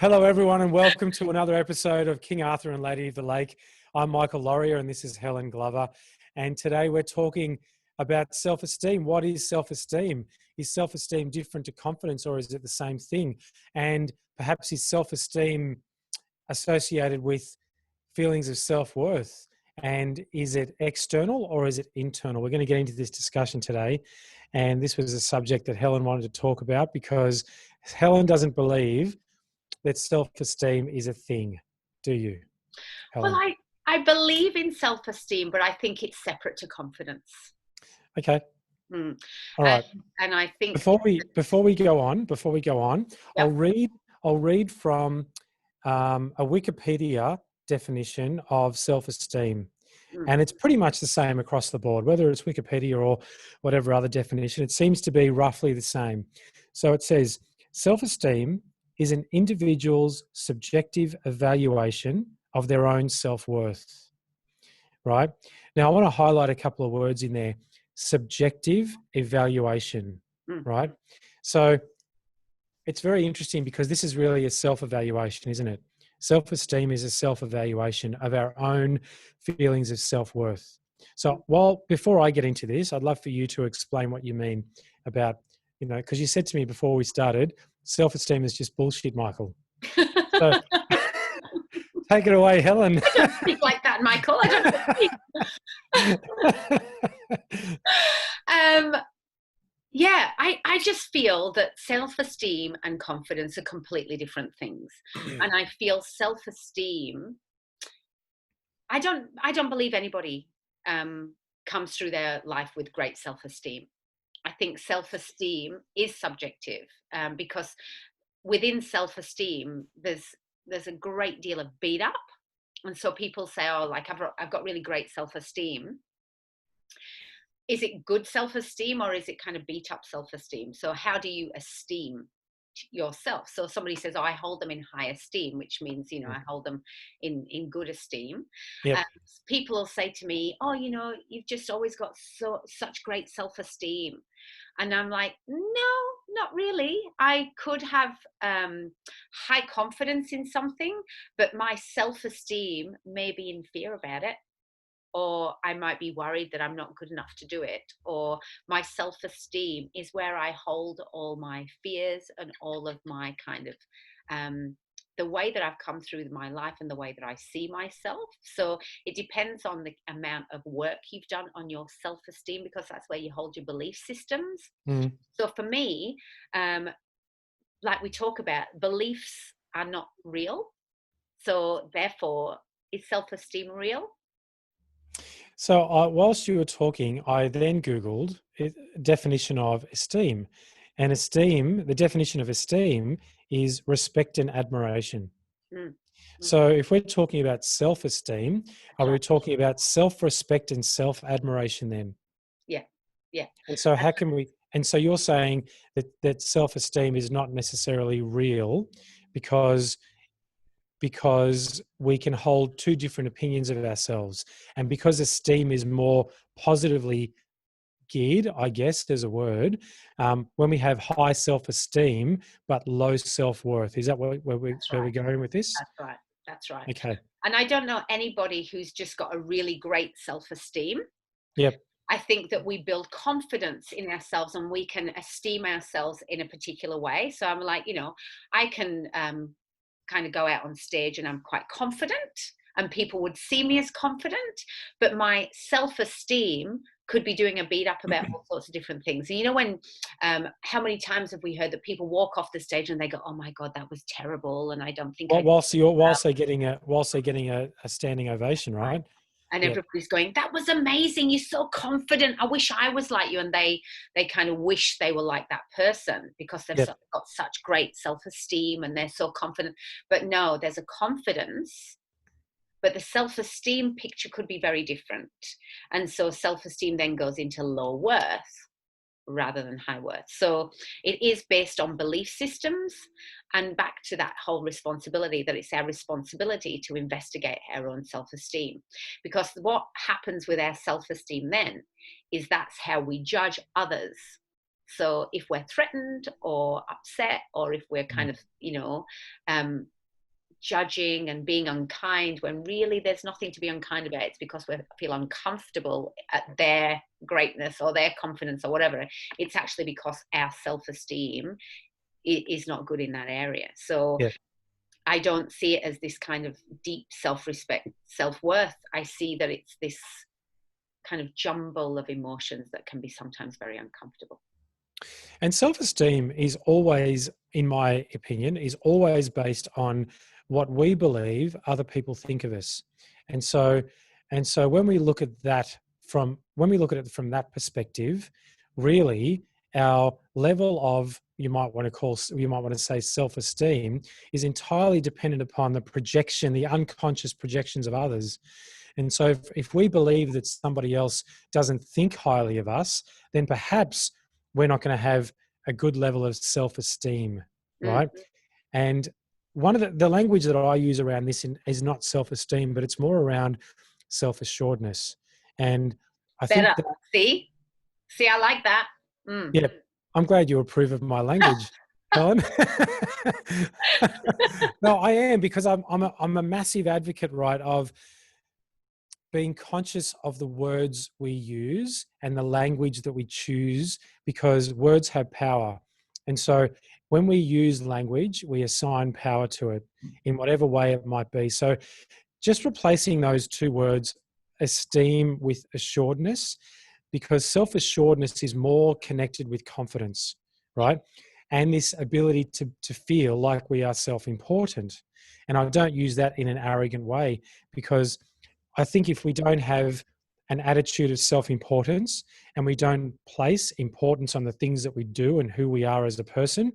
Hello, everyone, and welcome to another episode of King Arthur and Lady of the Lake. I'm Michael Laurier, and this is Helen Glover. And today we're talking about self-esteem. What is self-esteem? Is self-esteem different to confidence, or is it the same thing? And perhaps is self-esteem associated with feelings of self-worth? And is it external or is it internal? We're going to get into this discussion today. And this was a subject that Helen wanted to talk about because Helen doesn't believe that self-esteem is a thing. Do you, Well, Helen? I believe in self-esteem, but I think it's separate to confidence. Okay. Mm. All And, right. and I think Before we go on, Yep. I'll read from a Wikipedia definition of self-esteem. Mm. And it's pretty much the same across the board, whether it's Wikipedia or whatever other definition. It seems to be roughly the same. So it says, self-esteem is an individual's subjective evaluation of their own self-worth, right? Now, I want to highlight a couple of words in there. Subjective evaluation, Mm. right? So it's very interesting because this is really a self-evaluation, isn't it? Self-esteem is a self-evaluation of our own feelings of self-worth. So before I get into this, I'd love for you to explain what you mean about, because you said to me before we started, self-esteem is just bullshit, Michael. So take it away, Helen. I don't speak like that, Michael. I just feel that self-esteem and confidence are completely different things. And I feel self-esteem, I don't believe anybody comes through their life with great self-esteem. I think self-esteem is subjective because within self-esteem, there's a great deal of beat up. And so people say, oh, like I've got really great self-esteem. Is it good self-esteem or is it kind of beat up self-esteem? So how do you esteem yourself? So somebody says, oh, I hold them in high esteem, which means, I hold them in good esteem. Yep. People will say to me, oh, you've just always got such great self-esteem. And I'm like, no, not really. I could have high confidence in something, but my self-esteem may be in fear about it. Or I might be worried that I'm not good enough to do it. Or my self-esteem is where I hold all my fears and all of my kind of the way that I've come through my life and the way that I see myself. So it depends on the amount of work you've done on your self-esteem, because that's where you hold your belief systems. Mm. So for me, like we talk about, beliefs are not real. So therefore, is self-esteem real? So whilst you were talking, I then Googled definition of esteem. And the definition of esteem is respect and admiration. Mm. So if we're talking about self-esteem, That's are we right. talking about self-respect and self-admiration then? Yeah. Yeah. And so how can we, and so you're saying that self-esteem is not necessarily real because we can hold two different opinions of ourselves. And because esteem is more positively geared, I guess there's a word, when we have high self-esteem but low self-worth. Is that where we're going with this? That's right. That's right. Okay. And I don't know anybody who's just got a really great self-esteem. Yep. I think that we build confidence in ourselves and we can esteem ourselves in a particular way. So I'm like, I can kind of go out on stage and I'm quite confident and people would see me as confident, but my self-esteem could be doing a beat up about all sorts of different things. And when, how many times have we heard that people walk off the stage and they go, oh my God, that was terrible. And I don't think Well, whilst they're getting a standing ovation, right? and Yep. everybody's going, that was amazing, you're so confident, I wish I was like you. And they kind of wish they were like that person because they've Yep. got such great self-esteem and they're so confident. But no, there's a confidence, but the self-esteem picture could be very different. And so self-esteem then goes into low worth rather than high worth. So it is based on belief systems, and back to that whole responsibility, that it's our responsibility to investigate our own self-esteem. Because what happens with our self-esteem then is that's how we judge others. So if we're threatened or upset, or if we're kind Mm. of, um, judging and being unkind, when really there's nothing to be unkind about, it's because we feel uncomfortable at their greatness or their confidence or whatever. It's actually because our self-esteem is not good in that area. So Yeah. I don't see it as this kind of deep self-respect, self-worth. I see that it's this kind of jumble of emotions that can be sometimes very uncomfortable. And self-esteem is always, in my opinion, is always based on what we believe other people think of us. And so, when we look at that from that perspective, really our level of, you might want to say, self-esteem is entirely dependent upon the unconscious projections of others. And so if we believe that somebody else doesn't think highly of us, then perhaps we're not going to have a good level of self-esteem, Mm. right? And one of the language that I use around this is not self-esteem, but it's more around self-assuredness. And I Better. think that, See, I like that. Mm. yeah, I'm glad you approve of my language, Helen. No, I am, because I'm a massive advocate, right, of being conscious of the words we use and the language that we choose, because words have power. And so when we use language, we assign power to it in whatever way it might be. So just replacing those two words, esteem, with assuredness, because self-assuredness is more connected with confidence, right? And this ability to feel like we are self-important. And I don't use that in an arrogant way, because I think if we don't have an attitude of self-importance, and we don't place importance on the things that we do and who we are as a person,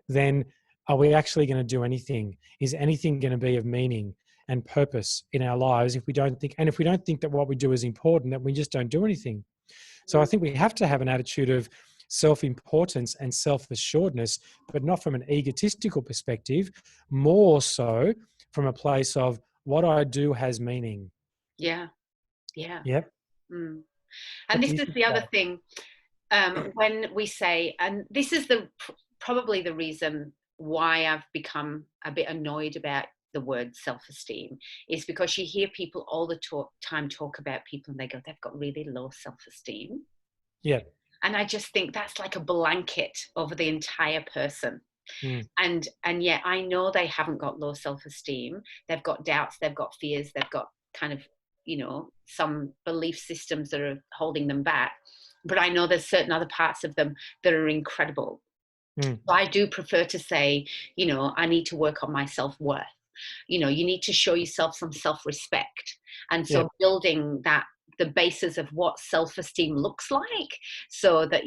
then are we actually going to do anything? Is anything going to be of meaning and purpose in our lives if we don't think, and if we don't think that what we do is important, then we just don't do anything. So I Mm. think we have to have an attitude of self-importance and self-assuredness, but not from an egotistical perspective, more so from a place of what I do has meaning. Yeah, yeah. Yep. Mm. What And do this you is think the about other it? thing, when we say, and this is probably the reason why I've become a bit annoyed about the word self-esteem, is because you hear people all the time talk about people and they go, they've got really low self-esteem. Yeah. And I just think that's like a blanket over the entire person. Mm. And yet I know they haven't got low self-esteem. They've got doubts, they've got fears, they've got kind of, some belief systems that are holding them back. But I know there's certain other parts of them that are incredible. Mm. So I do prefer to say, I need to work on my self-worth. You need to show yourself some self-respect. And Yeah. so building that, the basis of what self-esteem looks like, so that,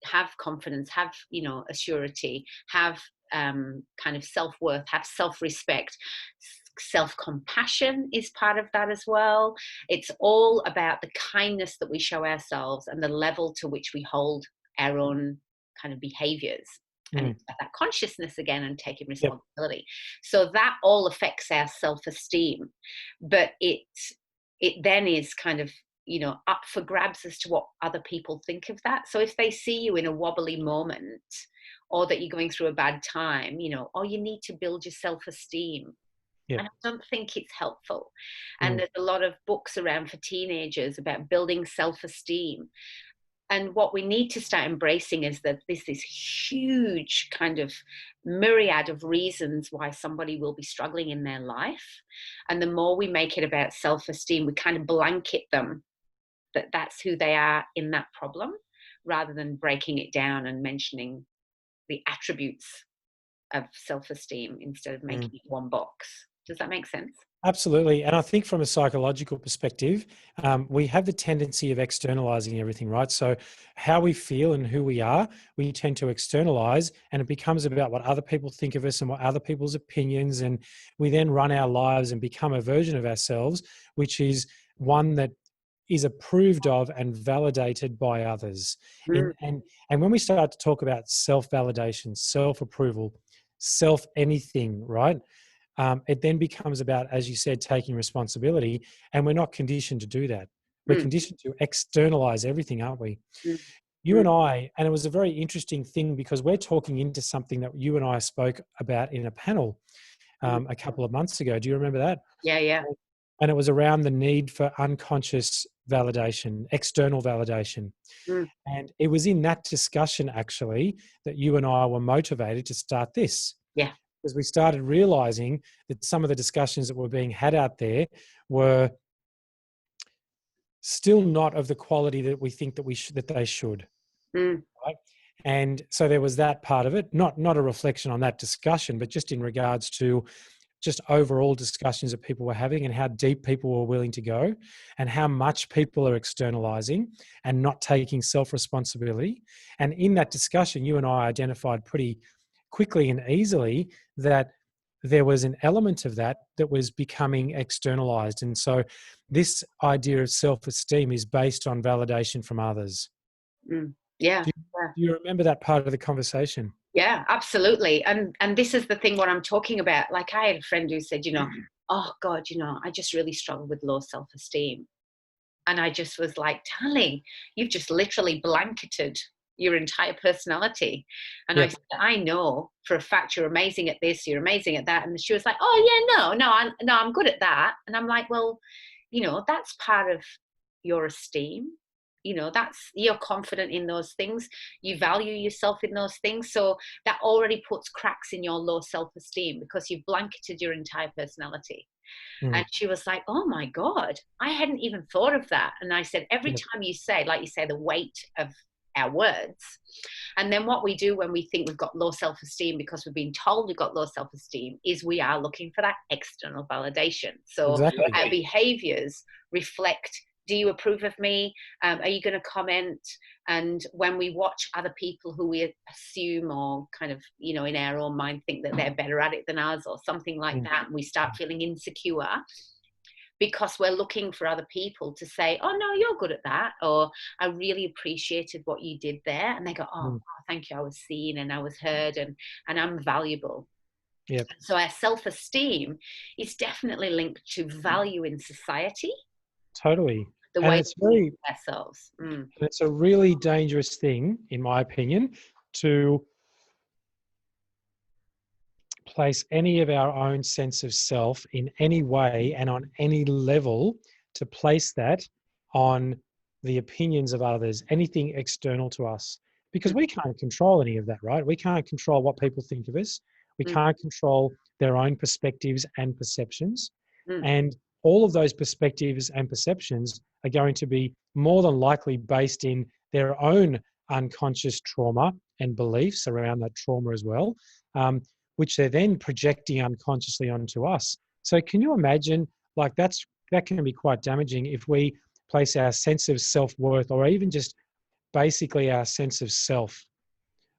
have confidence, have, a surety, have kind of self-worth, have self-respect. Self-compassion is part of that as well. It's all about the kindness that we show ourselves and the level to which we hold our own kind of behaviors. And Mm. it's about that consciousness again and taking Yep. responsibility. So that all affects our self-esteem. But it then is kind of, up for grabs as to what other people think of that. So if they see you in a wobbly moment, or that you're going through a bad time, oh, you need to build your self-esteem. Yep. And I don't think it's helpful. And Mm. there's a lot of books around for teenagers about building self-esteem. And what we need to start embracing is that this is huge kind of myriad of reasons why somebody will be struggling in their life. And the more we make it about self-esteem, we kind of blanket them that that's who they are in that problem, rather than breaking it down and mentioning the attributes of self-esteem instead of Mm. making it one box. Does that make sense? Absolutely. And I think from a psychological perspective, we have the tendency of externalizing everything, right? So how we feel and who we are, we tend to externalize, and it becomes about what other people think of us and what other people's opinions. And we then run our lives and become a version of ourselves, which is one that is approved of and validated by others. Mm, And when we start to talk about self-validation, self-approval, self-anything, right? It then becomes about, as you said, taking responsibility. And we're not conditioned to do that. We're mm, conditioned to externalize everything, aren't we? mm. You and I, and it was a very interesting thing because we're talking into something that you and I spoke about in a panel mm. a couple of months ago. Do you remember that? Yeah, yeah. And it was around the need for unconscious validation, external validation. Mm, And it was in that discussion, actually, that you and I were motivated to start this. yeah. Because we started realizing that some of the discussions that were being had out there were still not of the quality that we think that that they should. Mm, Right? And so there was that part of it, not a reflection on that discussion, but just in regards to just overall discussions that people were having and how deep people were willing to go and how much people are externalizing and not taking self-responsibility. And in that discussion, you and I identified pretty quickly and easily that there was an element of that that was becoming externalized. And so this idea of self-esteem is based on validation from others. mm. Yeah. Do you, Yeah. do you remember that part of the conversation? Yeah, absolutely. And this is the thing what I'm talking about. Like I had a friend who said, oh God, I just really struggle with low self-esteem. And I just was like, darling, you've just literally blanketed your entire personality. And I Yep. said, I know for a fact you're amazing at this, you're amazing at that. And she was like, oh yeah, no, I'm good at that. And I'm like, well, that's part of your esteem. That's, you're confident in those things. You value yourself in those things. So that already puts cracks in your low self-esteem because you've blanketed your entire personality. Mm. And she was like, oh my God, I hadn't even thought of that. And I said, every Yep. time you say, like you say, the weight of our words. And then what we do when we think we've got low self-esteem because we've been told we've got low self-esteem is we are looking for that external validation. So Exactly. our behaviors reflect, do you approve of me? Are you going to comment? And when we watch other people who we assume or kind of, in our own mind think that they're better at it than us or something like that, and we start feeling insecure because we're looking for other people to say, oh, no, you're good at that. Or I really appreciated what you did there. And they go, oh, Mm. thank you. I was seen and I was heard and I'm valuable. Yep. So our self-esteem is definitely linked to value in society, Totally. the And way it's we very, see ourselves. Mm, it's a really dangerous thing, in my opinion, to place any of our own sense of self in any way and on any level, to place that on the opinions of others, anything external to us, because mm, we can't control any of that, right? We can't control what people think of us. We mm, can't control their own perspectives and perceptions. mm, And all of those perspectives and perceptions are going to be more than likely based in their own unconscious trauma and beliefs around that trauma as well. Which they're then projecting unconsciously onto us. So can you imagine, like that can be quite damaging if we place our sense of self-worth or even just basically our sense of self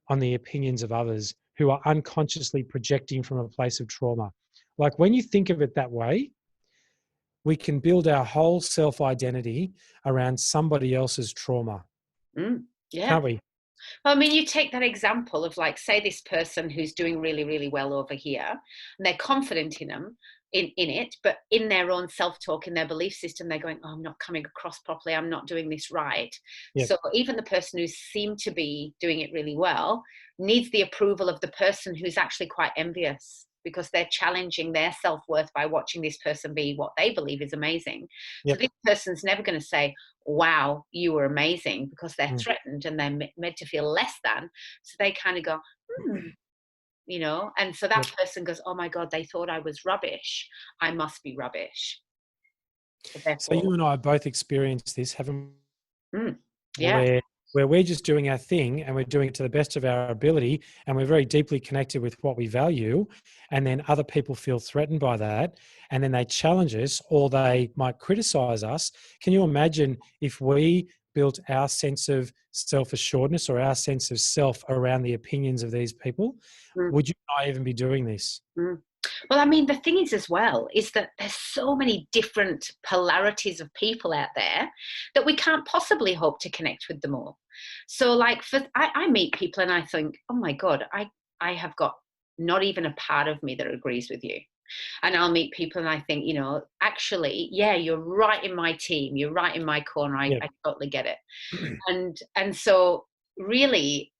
on the opinions of others who are unconsciously projecting from a place of trauma. Like when you think of it that way, we can build our whole self-identity around somebody else's trauma, mm. Yeah. can't we? Well, I mean, you take that example of like, say, this person who's doing really, really well over here, and they're confident in them, in it, but in their own self-talk, in their belief system, they're going, oh, I'm not coming across properly. I'm not doing this right. Yep. So even the person who seemed to be doing it really well needs the approval of the person who's actually quite envious because they're challenging their self-worth by watching this person be what they believe is amazing. So Yep. this person's never going to say, wow, you were amazing, because they're Mm. threatened and they're made to feel less than. So they kind of go, hmm, and so that Yep. person goes, oh my God, they thought I was rubbish. I must be rubbish. So So therefore, you and I both experienced this, haven't mm, yeah. where we're just doing our thing and we're doing it to the best of our ability and we're very deeply connected with what we value, and then other people feel threatened by that and then they challenge us or they might criticize us. Can you imagine if we built our sense of self-assuredness or our sense of self around the opinions of these people? Mm, Would you not even be doing this? mm. Well, I mean, the thing is as well, is that there's so many different polarities of people out there that we can't possibly hope to connect with them all. So like I meet people and I think, oh my God, I have got not even a part of me that agrees with you. And I'll meet people and I think, actually, yeah, you're right in my team. You're right in my corner. Yeah. I totally get it. And so really,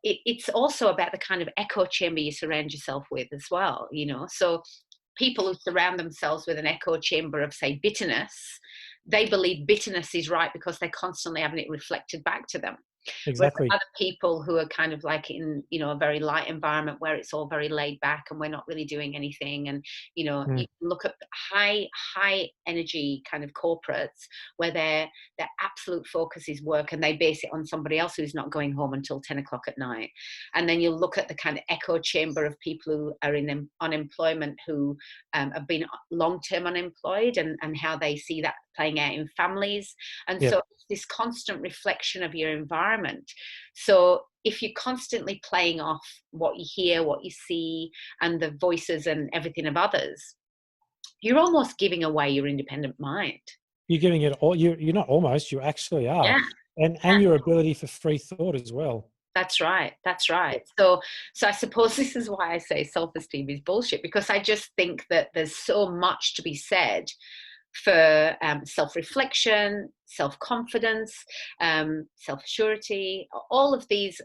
it's also about the kind of echo chamber you surround yourself with as well, So people who surround themselves with an echo chamber of, say, bitterness, they believe bitterness is right because they're constantly having it reflected back to them. Whereas Exactly. other people who are kind of like in, a very light environment where it's all very laid back and we're not really doing anything. And, Mm, you can look at high energy kind of corporates where their absolute focus is work, and they base it on somebody else who's not going home until 10 o'clock at night. And then you look at the kind of echo chamber of people who are in unemployment, who have been long-term unemployed, and how they see that playing out in families. And yep. so it's this constant reflection of your environment. So if you're constantly playing off what you hear, what you see, and the voices and everything of others, you're almost giving away your independent mind. You're giving it all. You're not almost. You actually are, Yeah, and your ability for free thought as well. that's right. That's right. Yep. So I suppose this is why I say self-esteem is bullshit, because I just think that there's so much to be said for self-reflection, self-confidence, self-surety, all of these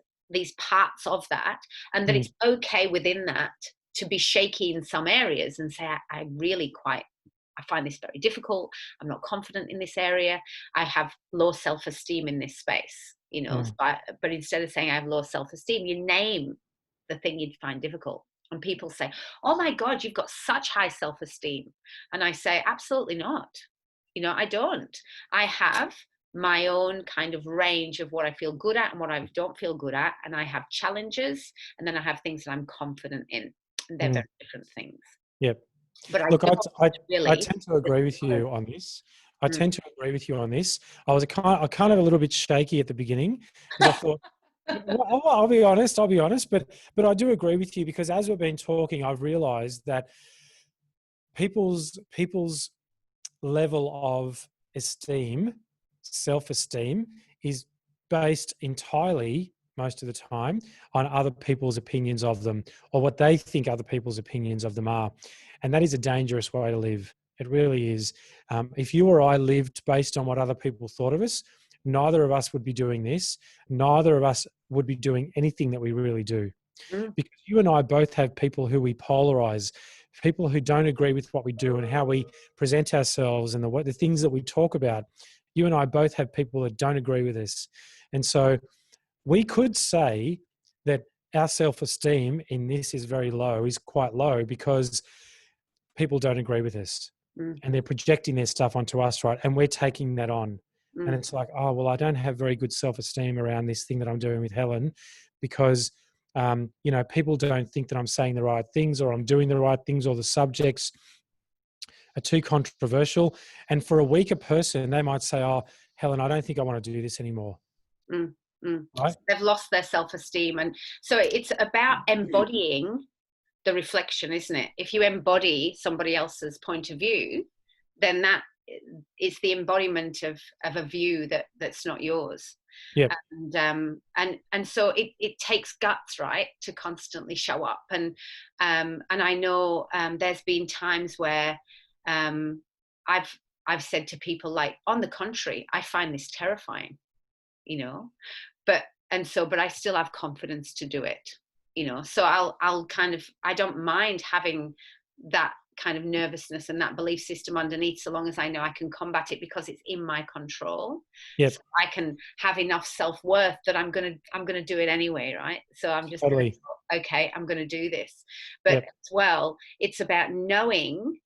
parts of that, and that Mm, it's okay within that to be shaky in some areas and say, I really quite, I find this very difficult. I'm not confident in this area. I have low self-esteem in this space. mm, But instead of saying I have low self-esteem, you name the thing you'd find difficult. And people say, "Oh my God, you've got such high self-esteem," and I say, "Absolutely not. I don't. I have my own kind of range of what I feel good at and what I don't feel good at, and I have challenges, and then I have things that I'm confident in, and they're mm, very different things. yep. But I Look, don't I really." tend to agree with you on this. I Mm. tend to agree with you on this. I kind of a little bit shaky at the beginning because I thought, well, I'll be honest. I'll be honest, but I do agree with you because as we've been talking, I've realised that people's level of esteem, self-esteem, is based entirely, most of the time, on other people's opinions of them or what they think other people's opinions of them are. And that is a dangerous way to live. It really is. If you or I lived based on what other people thought of us, neither of us would be doing this. Neither of us would be doing anything that we really do. Mm, Because you and I both have people who we polarize, people who don't agree with what we do and how we present ourselves and the things that we talk about. You and I both have people that don't agree with us. And so we could say that our self-esteem in this is very low, is quite low because people don't agree with us mm, and they're projecting their stuff onto us, right? And we're taking that on. And mm, it's like, oh, well, I don't have very good self-esteem around this thing that I'm doing with Helen because, people don't think that I'm saying the right things or I'm doing the right things or the subjects are too controversial. And for a weaker person, they might say, oh, Helen, I don't think I want to do this anymore. mm, mm. Right? So they've lost their self-esteem, and so it's about embodying the reflection, isn't it? If you embody somebody else's point of view, then that is the embodiment of a view that's not yours. Yep. And so it takes guts, right, to constantly show up. And I know there's been times where um, I've I've said to people, like, on the contrary, I find this terrifying, you know but but I still have confidence to do it. So I'll kind of, I don't mind having that kind of nervousness and that belief system underneath, so long as I know I can combat it because it's in my control. So Yep. I can have enough self-worth that I'm gonna do it anyway, right? So I'm just Totally. okay, I'm gonna do this. But Yep. as well, it's about knowing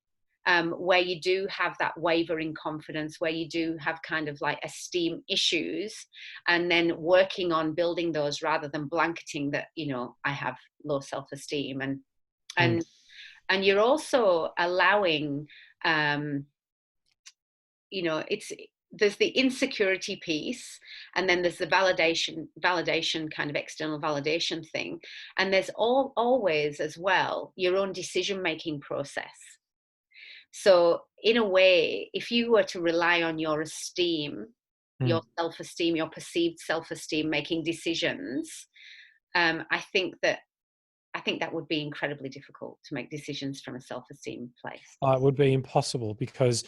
where you do have that wavering confidence, where you do have kind of like esteem issues, and then working on building those rather than blanketing that, I have low self-esteem. and Mm. and and you're also allowing, um, it's there's the insecurity piece, and then there's the validation kind of external validation thing, and there's always as well your own decision making process. So, in a way, if you were to rely on your esteem, Mm. your self esteem, your perceived self esteem making decisions, I think that I think that would be incredibly difficult to make decisions from a self-esteem place. It would be impossible because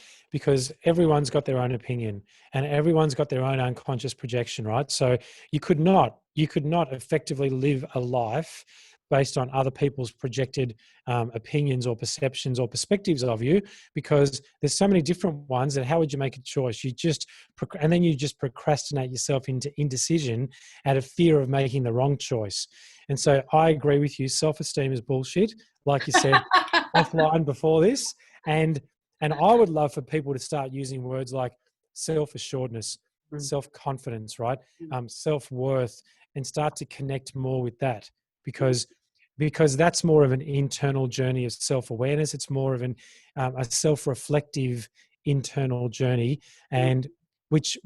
everyone's got their own opinion and everyone's got their own unconscious projection, right? So you could not effectively live a life based on other people's projected opinions or perceptions or perspectives of you, because there's so many different ones. And how would you make a choice? And then you just procrastinate yourself into indecision out of fear of making the wrong choice. And so I agree with you. Self-esteem is bullshit, like you said offline before this, and I would love for people to start using words like self-assuredness, Mm, self-confidence, right, mm, self-worth, and start to connect more with that, mm, because that's more of an internal journey of self-awareness. It's more of a self-reflective internal journey, mm, and which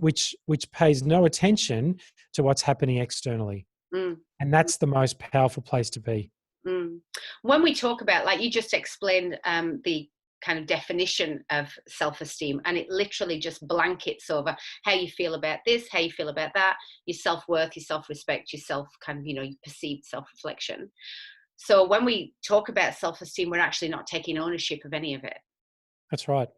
pays no attention to what's happening externally, mm. and that's the most powerful place to be. Mm. When we talk about, like you just explained, the kind of definition of self-esteem, and it literally just blankets over how you feel about this, how you feel about that, your self-worth, your self-respect, your self kind of, your perceived self-reflection. So when we talk about self-esteem, we're actually not taking ownership of any of it. That's right.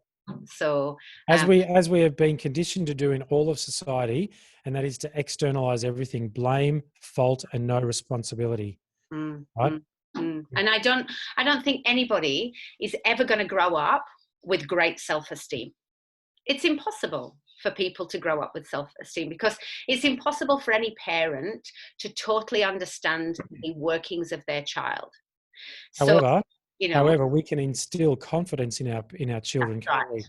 So, As um, we have been conditioned to do in all of society, and that is to externalize everything, blame, fault, and no responsibility. mm, Right? mm, and I don't think anybody is ever going to grow up with great self-esteem. It's impossible for people to grow up with self-esteem, because it's impossible for any parent to totally understand the workings of their child. So, However, you know, we can instill confidence in our that's children, right. can't we?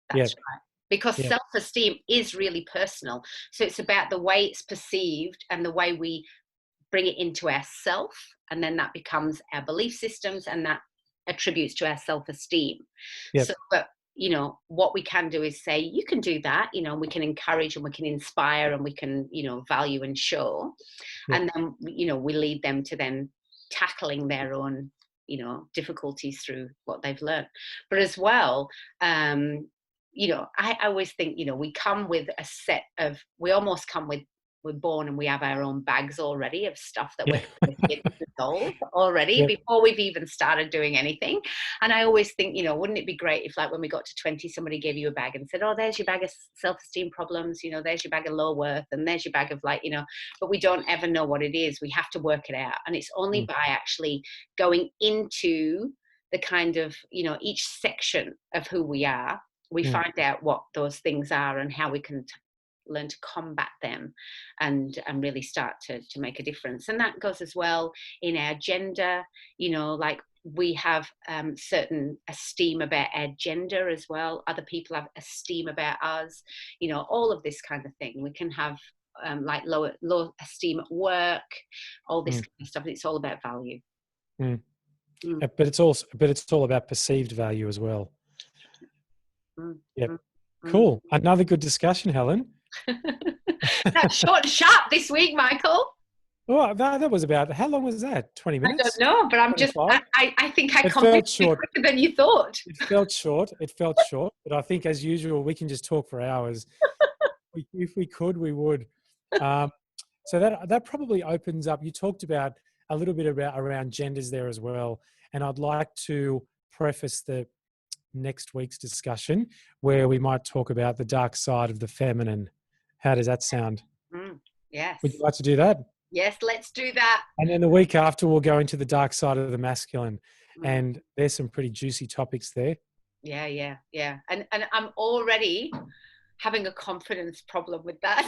That's Yep. right. Because Yep. self-esteem is really personal. So it's about the way it's perceived and the way we bring it into ourself, and then that becomes our belief systems, and that attributes to our self-esteem. So, Yep. but what we can do is say, you can do that. We can encourage and we can inspire and we can value and show, Yep. and then we lead them to then tackling their own difficulties through what they've learned. But as well, I always think, we almost come with, we're born and we have our own bags already of stuff that we're Yep. here to resolve already Yep. before we've even started doing anything. And I always think, wouldn't it be great if, like, when we got to 20, somebody gave you a bag and said, oh, there's your bag of self-esteem problems, there's your bag of low worth, and there's your bag of, like, but we don't ever know what it is. We have to work it out. And it's only Mm, by actually going into the kind of, each section of who we are, we mm, find out what those things are and how we can learn to combat them, and really start to make a difference. And that goes as well in our gender, like we have certain esteem about our gender as well. Other people have esteem about us, all of this kind of thing. We can have like low esteem at work, all this mm, kind of stuff. It's all about value. mm. Mm, But it's all about perceived value as well. mm, Yep. mm, mm. Cool. Another good discussion, Helen. That's short and sharp this week, Michael. Oh, that was about, how long was that? 20 I don't minutes? know, but I'm just, 25? I think I It convinced felt you short. quicker than you thought. It felt short. It felt short. But I think, as usual, we can just talk for hours. If we could, we would. Um, so that probably opens up. You talked about a little bit about around genders there as well. And I'd like to preface the next week's discussion where we might talk about the dark side of the feminine. How does that sound? Mm, Would you yes. like to do that? Yes, let's do that. And then the week after, we'll go into the dark side of the masculine. Mm, And there's some pretty juicy topics there. yeah, yeah, yeah. And I'm already having a confidence problem with that.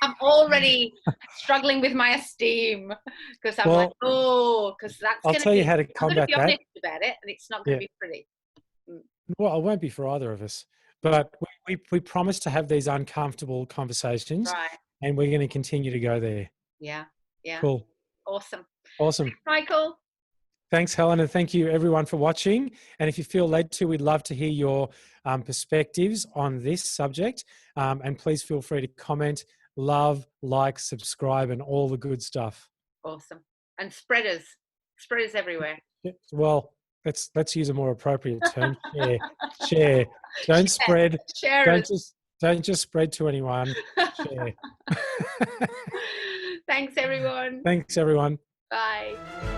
I'm already struggling with my esteem, because I'm like, Well, oh, because that's I'll going to tell you be, how to I'm going to combat be that. honest about it, and it's not going Yeah. to be pretty. Mm, Well, it won't be for either of us. But we promise to have these uncomfortable conversations, right. and we're going to continue to go there. Yeah. Yeah. Cool. Awesome. Awesome. Michael. Thanks, Helen, and thank you everyone for watching. And if you feel led to, we'd love to hear your perspectives on this subject. And please feel free to comment, love, like, subscribe, and all the good stuff. Awesome. And spreaders everywhere. Well, let's use a more appropriate term. Share, share. Don't Share. spread. Sharers. Don't just spread to anyone. Share. Thanks, everyone. Thanks, everyone. Bye.